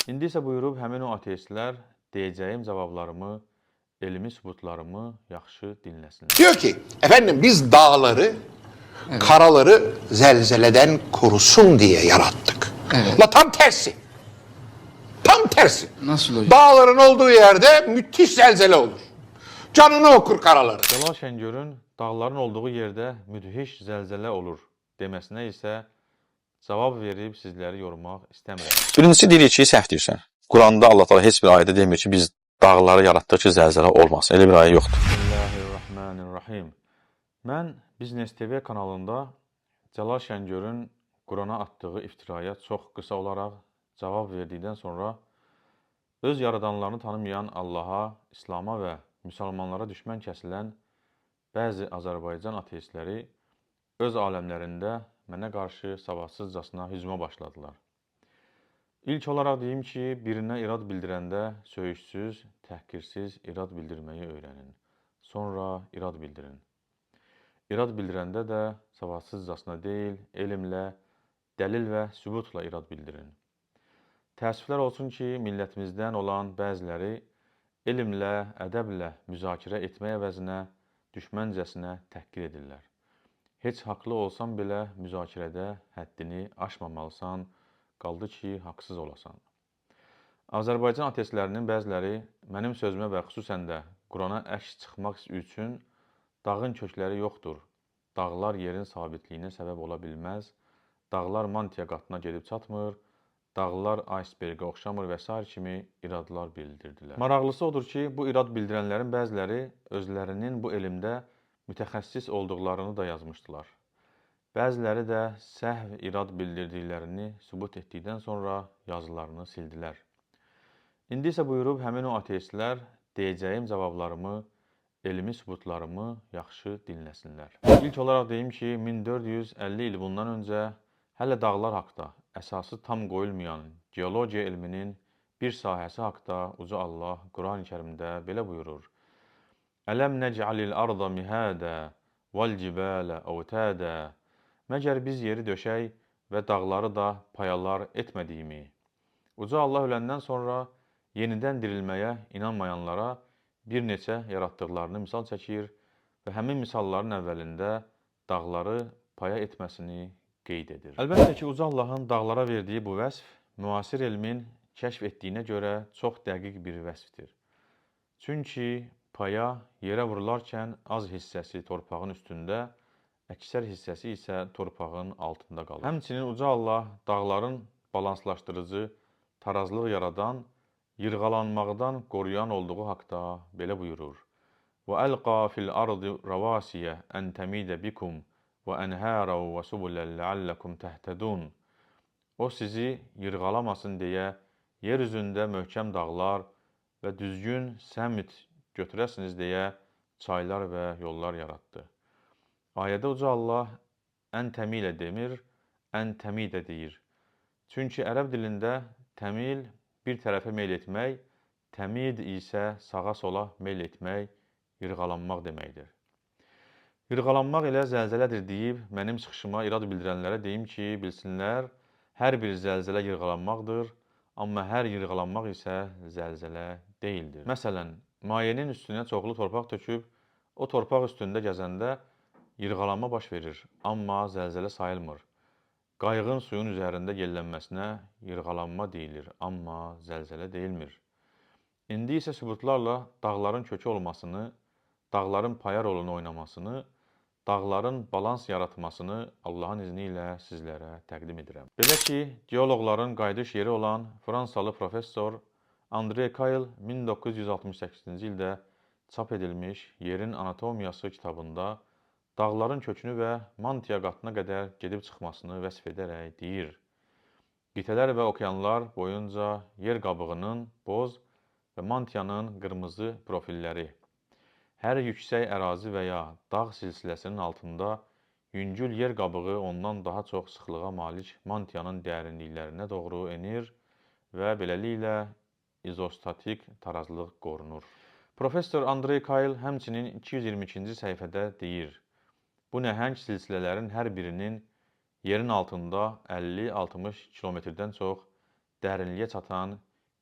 İndi isə buyurub həmin o ateistlər deyəcəyim cavablarımı, elmi sübutlarımı yaxşı dinləsinlər. Diyor ki efendim biz dağları, karaları zelzeleden korusun diye yarattık. Evet. La tam tersi. Tam tersi. Nasıl hocam? Dağların olduğu yerde müthiş zelzele olur. Canını okur karaları. Cəlal Şəngörün dağların olduğu yerdə müdhiş zəlzələ olur deməsinə isə cavab verib sizləri yormaq istəmirəm. Birincisi deyirik ki, səhv deyirsən. Quranda Allah Taala heç bir ayədə demir ki, biz dağları yaratdıq ki, zəlzələ olmasın. Elə bir ayə yoxdur. Bismillahirrahmanirrahim. Mən Biznes TV kanalında Cəlal Şəngörün Qurana atdığı iftiraya çox qısa olaraq cavab verdikdən sonra öz yaradanlarını tanımayan Allaha, İslama və müsəlmanlara düşmən kəsilən bəzi Azərbaycan ateistləri öz aləmlərində mənə qarşı savadsızcasına hücuma başladılar. İlk olaraq deyim ki, birinə irad bildirəndə söyüşsüz, təhqirsiz irad bildirməyi öyrənin. Sonra irad bildirin. İrad bildirəndə də savadsızcasına deyil, elmlə, dəlil və sübutla irad bildirin. Təəssüflər olsun ki, millətimizdən olan bəziləri elmlə, ədəblə müzakirə etmək əvəzinə düşməncəsinə təhqir edirlər. Heç haqlı olsan belə müzakirədə həddini aşmamalısan, qaldı ki, haqsız olasan. Azərbaycan ateistlərinin bəziləri mənim sözümə və xüsusən də Qurana əks çıxmaq üçün dağın kökləri yoxdur, dağlar yerin sabitliyinə səbəb ola bilməz, dağlar mantiya qatına gedib çatmır, dağlar icebergə oxşamır və s. kimi iradlar bildirdilər. Maraqlısı odur ki, bu irad bildirənlərin bəziləri özlərinin bu elmdə mütəxəssis olduqlarını da yazmışdılar. Bəziləri də səhv irad bildirdiklərini sübut etdikdən sonra yazılarını sildilər. İndi isə buyurub həmin o ateistlər deyəcəyim cavablarımı, elmi sübutlarımı yaxşı dinləsinlər. İlk olaraq deyim ki, 1450 il bundan öncə hələ dağlar haqda əsası tam qoyulmayan geologiya elminin bir sahəsi haqda Uca Allah Quran-ı Kərimdə belə buyurur. Ələm nəc'alil arda mihədə vəl-cibələ əvtədə. Məgər biz yeri döşək və dağları da payalar etmədiyimi? Uca Allah öləndən sonra yenidən dirilməyə inanmayanlara bir neçə yaratdıqlarını misal çəkir və həmin misalların əvvəlində dağları paya etməsini qeyd edir. Əlbəttə ki, Uca Allahın dağlara verdiyi bu vəsf müasir elmin kəşf etdiyinə görə çox dəqiq bir vəsfdir. Çünki paya yerə vurularkən az hissəsi torpağın üstündə, əksər hissəsi isə torpağın altında qalır. Həmçinin Uca Allah dağların balanslaşdırıcı tarazlıq yaradan, yırğalanmaqdan qoruyan olduğu haqda belə buyurur. وَأَلْقَى فِي الْأَرْضِ رَوَاسِيَ أَنْ تَمِيدَ بِكُمْ وَأَنْهَارًا وَسُبُلًا لَعَلَّكُمْ تَهْتَدُونَ. O sizi yırğalamasın deyə yer üzündə möhkəm dağlar və düzgün səmt götürəsiniz deyə çaylar və yollar yaratdı. Ayədə Uca Allah ən təmilə demir, ən təmidə deyir. Çünki ərəb dilində təmil bir tərəfə meyl etmək, təmid isə sağa sola meyl etmək, yırğalanmaq deməkdir. Yırğalanmaq elə zəlzələdir deyib, mənim çıxışıma irad bildirənlərə deyim ki, bilsinlər, hər bir zəlzələ yırğalanmaqdır, amma hər yırğalanmaq isə zəlzələ deyildir. Məsələn, mayenin üstünə çoxlu torpaq töküb, o torpaq üstündə gəzəndə yırğalanma baş verir, amma zəlzələ sayılmır. Qayığın suyun üzərində yellənməsinə yırğalanma deyilir, amma zəlzələ deyilmir. İndi isə sübutlarla dağların kökü olmasını, dağların paya rolunu oynamasını, dağların balans yaratmasını Allahın izni ilə sizlərə təqdim edirəm. Belə ki, geoloqların qayıdış yeri olan Fransalı professor André Caille 1968-ci ildə çap edilmiş Yerin Anatomiyası kitabında dağların kökünü və mantiya qatına qədər gedib çıxmasını vəsf edərək deyir. Qitələr və okeanlar boyunca yer qabığının boz və mantiyanın qırmızı profilləri, hər yüksək ərazi və ya dağ silsiləsinin altında yüngül yer qabığı ondan daha çox sıxlığa malik mantiyanın dərinliklərinə doğru enir və beləliklə izostatik tarazlıq qorunur. Professor André Caille həmçinin 222-ci səhifədə deyir. Bu nəhəng silsilələrin hər birinin yerin altında 50-60 kilometrdən çox dərinliyə çatan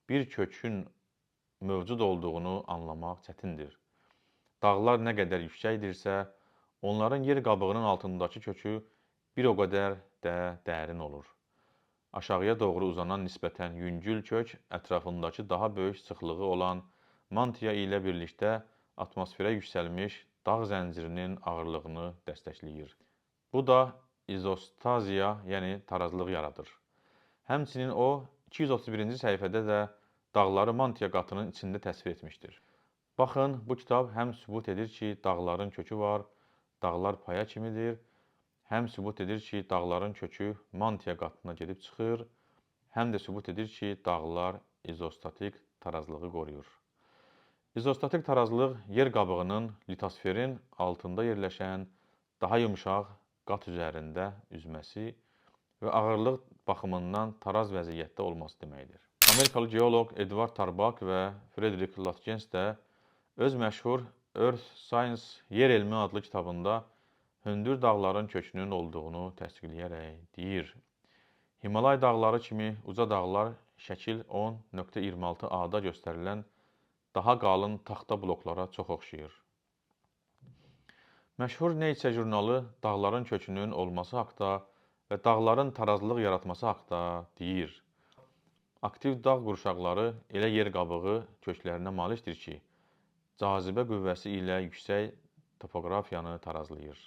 bir kökün mövcud olduğunu anlamaq çətindir. Dağlar nə qədər yüksəkdirsə, onların yer qabığının altındakı kökü bir o qədər də dərin olur. Aşağıya doğru uzanan nisbətən yüngül kök ətrafındakı daha böyük sıxlığı olan mantia ilə birlikdə atmosferə yüksəlmiş dağ zəncirinin ağırlığını dəstəkləyir. Bu da izostaziya, yəni tarazlıq yaradır. Həmçinin o, 231-ci səhifədə də dağları mantia qatının içində təsvir etmişdir. Baxın, bu kitab həm sübut edir ki, dağların kökü var, dağlar paya kimidir, həm sübut edir ki, dağların kökü mantia qatına gedib çıxır, həm də sübut edir ki, dağlar izostatik tarazlığı qoruyur. İzostatik tarazlıq yer qabığının litosferin altında yerləşən daha yumşaq qat üzərində üzməsi və ağırlıq baxımından taraz vəziyyətdə olması deməkdir. Amerikalı geoloq Edward Tarbak və Frederick Latgens də öz məşhur Earth Science Yer elmi adlı kitabında hündür dağların kökünün olduğunu təsdiqləyərək deyir. Himalay dağları kimi uca dağlar şəkil 10.26a-da göstərilən daha qalın taxta bloklara çox oxşayır. Məşhur Nature jurnalı dağların kökünün olması haqda və dağların tarazlıq yaratması haqda deyir. Aktiv dağ qurşaqları elə yer qabığı köklərinə malikdir ki, cazibə qüvvəsi ilə yüksək topoqrafiyanı tarazlayır.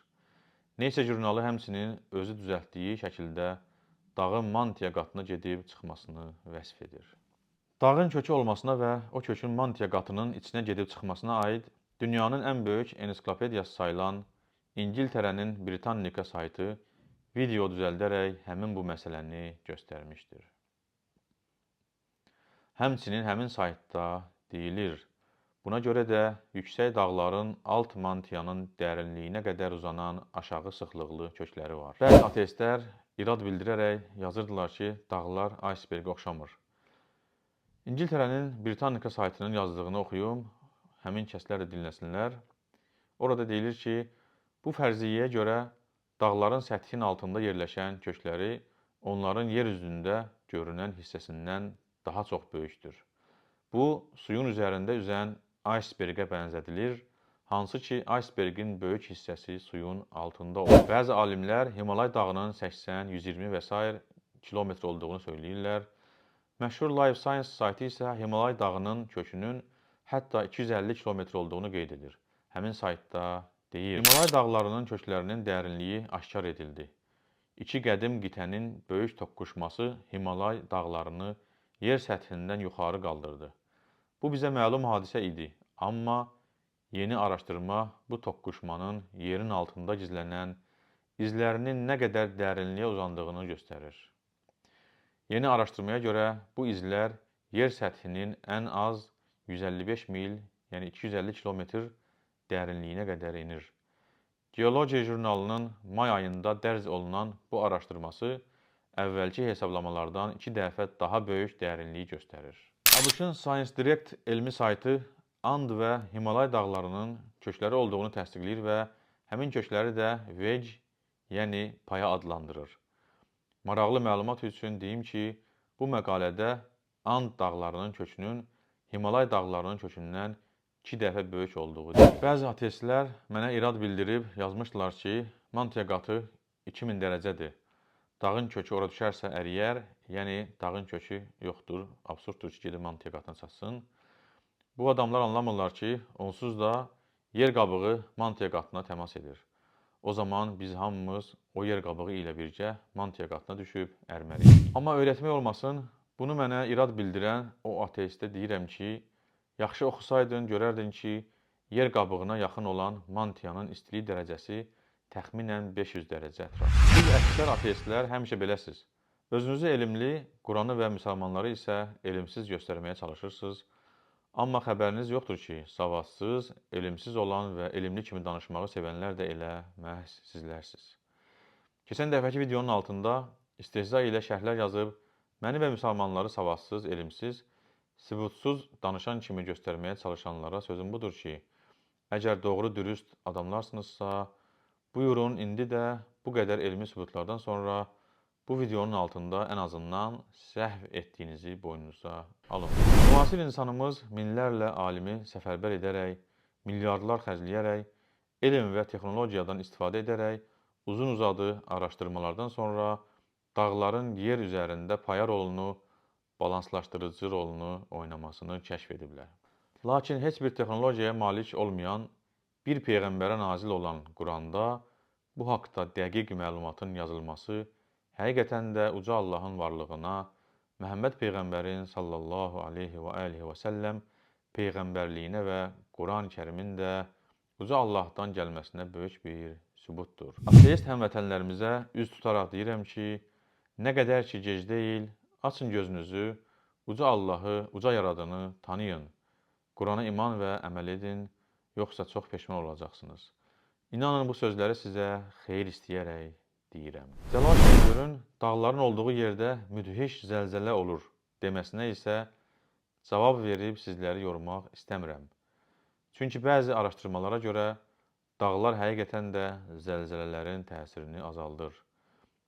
Nature jurnalı həmçinin özü düzəltdiyi şəkildə dağın mantia qatına gedib çıxmasını vəsf edir. Dağın kökü olmasına və o kökün mantia qatının içinə gedib çıxmasına aid dünyanın ən böyük ensiklopediyası sayılan İngiltərənin Britannica saytı video düzəldərək həmin bu məsələni göstərmişdir. Həmçinin həmin saytda deyilir, buna görə də yüksək dağların alt mantiyanın dərinliyinə qədər uzanan aşağı sıxlıqlı kökləri var. Bəzi ateistlər irad bildirərək yazırdılar ki, dağlar icebergə oxşamır. İngiltərənin Britannica saytının yazdığını oxuyum, həmin kəslər də dinləsinlər. Orada deyilir ki, bu fərziyyəyə görə dağların səthin altında yerləşən kökləri onların yer üzündə görünən hissəsindən daha çox böyükdür. Bu, suyun üzərində üzən icebergə bənzədilir, hansı ki, icebergin böyük hissəsi suyun altında olur. Bəzi alimlər Himalay dağının 80, 120 və s. kilometr olduğunu söyləyirlər. Məşhur Life Science saytı isə Himalay dağının kökünün hətta 250 kilometr olduğunu qeyd edir. Həmin saytda deyir, Himalay dağlarının köklərinin dərinliyi aşkar edildi. İki qədim qitənin böyük toqquşması Himalay dağlarını yer səthindən yuxarı qaldırdı. Bu bizə məlum hadisə idi, amma yeni araşdırma bu toqquşmanın yerin altında gizlənən izlərinin nə qədər dərinliyə uzandığını göstərir. Yeni araşdırmaya görə bu izlər yer səthinin ən az 155 mil, yəni 250 kilometr dərinliyinə qədər enir. Geologiya jurnalının may ayında dərc olunan bu araşdırması əvvəlki hesablamalardan 2 dəfə daha böyük dərinliyi göstərir. ABŞ-ın Science Direct elmi saytı And və Himalay dağlarının kökləri olduğunu təsdiqləyir və həmin kökləri də Wedge, yəni paya adlandırır. Maraqlı məlumat üçün deyim ki, bu məqalədə And dağlarının kökünün Himalay dağlarının kökündən 2 dəfə böyük olduğu deyil. Bəzi ateistlər mənə irad bildirib yazmışdılar ki, mantia qatı 2000 dərəcədir. Dağın kökü ora düşərsə əriyər, yəni dağın kökü yoxdur, absurddur ki, gedib mantia qatına çatsın. Bu adamlar anlamırlar ki, onsuz da yer qabığı mantia qatına təmas edir. O zaman biz hamımız o yer qabığı ilə birgə mantia qatına düşüb ərməliyik. Amma öyrətmək olmasın, bunu mənə irad bildirən o ateistə deyirəm ki, yaxşı oxusaydın, görərdin ki, yer qabığına yaxın olan mantiyanın istilik dərəcəsi təxminən 500 dərəcə ətrafında. Siz əksər ateistlər həmişə beləsiz. Özünüzü elmli, Quranı və müsəlmanları isə elmsiz göstərməyə çalışırsınız. Amma xəbəriniz yoxdur ki, savadsız, elmsiz olan və elmli kimi danışmağı sevənlər də elə məhz sizlərsiniz. Keçən dəfəki videonun altında istehza ilə şərhlər yazıb, məni və müsəlmanları savadsız, elmsiz, sübutsuz danışan kimi göstərməyə çalışanlara sözüm budur ki, əgər doğru dürüst adamlarsınızsa, buyurun indi də bu qədər elmi sübutlardan sonra bu videonun altında ən azından səhv etdiyinizi boynunuza alın. Müasir insanımız minlərlə alimi səfərbər edərək, milyardlar xərcləyərək, elm və texnologiyadan istifadə edərək, uzun-uzadı araşdırmalardan sonra dağların yer üzərində paya rolunu, balanslaşdırıcı rolunu oynamasını kəşf ediblər. Lakin heç bir texnologiyaya malik olmayan, bir peyğəmbərə nazil olan Quranda bu haqda dəqiq məlumatın yazılması həqiqətən də Uca Allahın varlığına, Məhəmməd Peyğəmbərin sallallahu aleyhi və alihi və səlləm peyğəmbərliyinə və Quran-ı Kərimin də Uca Allahdan gəlməsinə böyük bir sübutdur. Ateist həmvətənlərimizə üz tutaraq deyirəm ki, nə qədər ki gec deyil, açın gözünüzü, Uca Allahı, Uca Yaradanı tanıyın. Qurana iman və əməl edin, yoxsa çox peşman olacaqsınız. İnanın bu sözləri sizə xeyir istəyərək deyirəm. Cəlal Şəngörün dağların olduğu yerdə müdhiş zəlzələ olur deməsinə isə cavab verib sizləri yormaq istəmirəm. Çünki bəzi araşdırmalara görə dağlar həqiqətən də zəlzələlərin təsirini azaldır.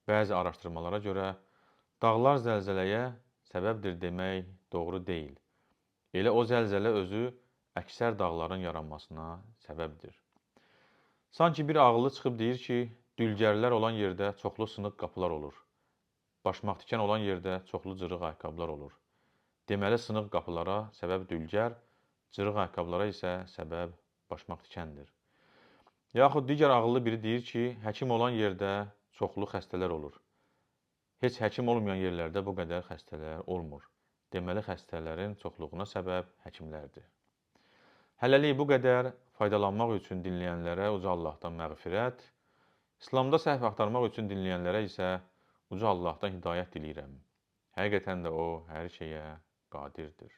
Bəzi araşdırmalara görə dağlar zəlzələyə səbəbdir demək doğru deyil. Elə o zəlzələ özü əksər dağların yaranmasına səbəbdir. Sanki bir ağıllı çıxıb deyir ki, dülgərlər olan yerdə çoxlu sınıq qapılar olur. Başmaq tikən olan yerdə çoxlu cırıq ayaqqabılar olur. Deməli, sınıq qapılara səbəb dülgər, cırıq ayaqqabılara isə səbəb başmaq tikəndir. Yaxud digər ağıllı biri deyir ki, həkim olan yerdə çoxlu xəstələr olur. Heç həkim olmayan yerlərdə bu qədər xəstələr olmur. Deməli, xəstələrin çoxluğuna səbəb həkimlərdir. Hələlik bu qədər. Faydalanmaq üçün dinləyənlərə Uca Allahdan məğfirət, İslamda səhv axtarmaq üçün dinləyənlərə isə Uca Allahdan hidayət diləyirəm. Həqiqətən də O hər şeyə qadirdir.